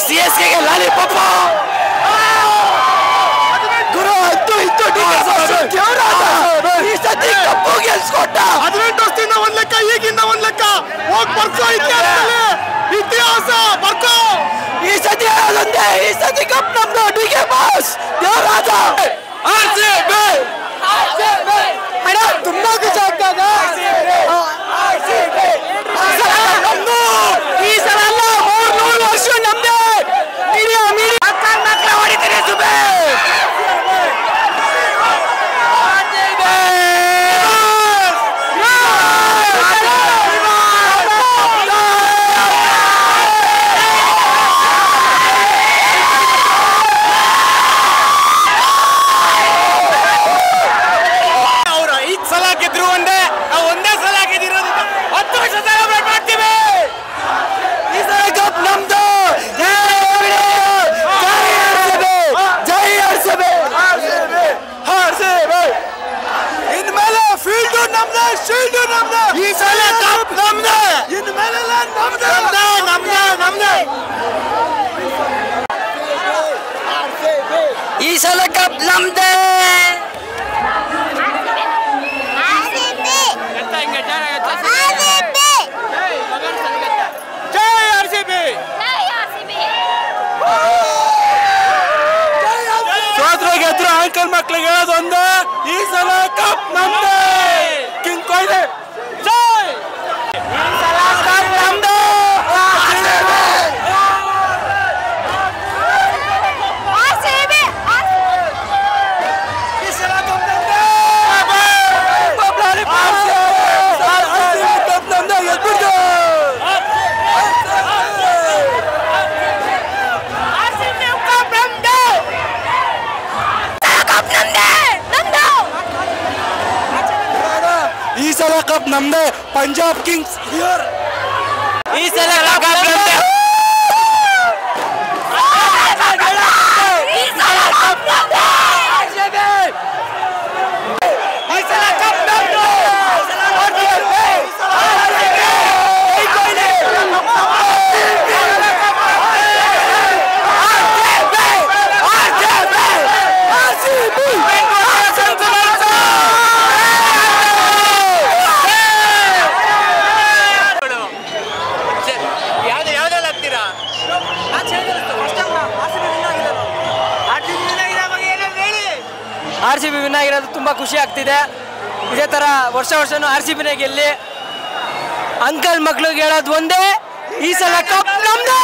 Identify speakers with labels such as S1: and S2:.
S1: CSK ಗೆ lollipop ಗುರು ಅಂತೂ ಇತ್ತು ಈ ಸತಿ ಕಪ್ಪು ಗೆಲ್ಸ್ಕೊಟ್ಟ
S2: 18 ವರ್ಷದಿಂದ ಒಂದ್ ಲೆಕ್ಕ ಈಗಿಂದ ಒಂದ್ ಲೆಕ್ಕ ಹೋಗ್ ಬರ್ಕೋ ಇತಿಹಾಸ ಬರ್ಕೋ
S1: ಈ ಸತಿ ಹೇಳೋದೊಂದೇ ಈ ಸತಿ ಕಪ್ ನಮ್ದು DK ಬಾಸ್ ದೇವರಾಜ ಅಣ್ಣ ತುಂಬಾ ಖುಷಿ ಆಗ್ತದ ಈ ಸಲ ಅಲ್ಲ 300 ವರ್ಷ ನಮ್ದೇ ಮೀಡಿಯಾ ಮಕ್ಕಳ ಹೊಡಿತಾರೆ ಸುಬೇ ಈ ಸಲ ಕಪ್ ನಮ್ದೇ ಸೋತ್ರ ಗೆದ್ರು ಅಂಕಲ್ ಮಕ್ಳಿಗೆ ಹೇಳೋದು ಒಂದು ಈ ಸಲ ಕಪ್ ನಮ್ದೇ ಕಿಂಗ್ ಕೊಹ್ಲಿ ಈ ಸಲ ಕಪ್ ನಮ್ದೇ ಪಂಜಾಬ್ ಕಿಂಗ್ಸ್ ಈ ಸಲ ಕಪ್ ನಮ್ದೇ RCB ವಿನ್ ಆಗಿರೋದು ತುಂಬಾ ಖುಷಿ ಆಗ್ತಿದೆ ಇದೇ ತರ ವರ್ಷನೂ RCB ನೇ ಗೆಲ್ಲಿ ಅಂಕಲ್ ಮಕ್ಳಿಗೆ ಹೇಳೋದು ಒಂದೇ ಈ ಸಲ ಕಪ್ ನಮ್ದೇ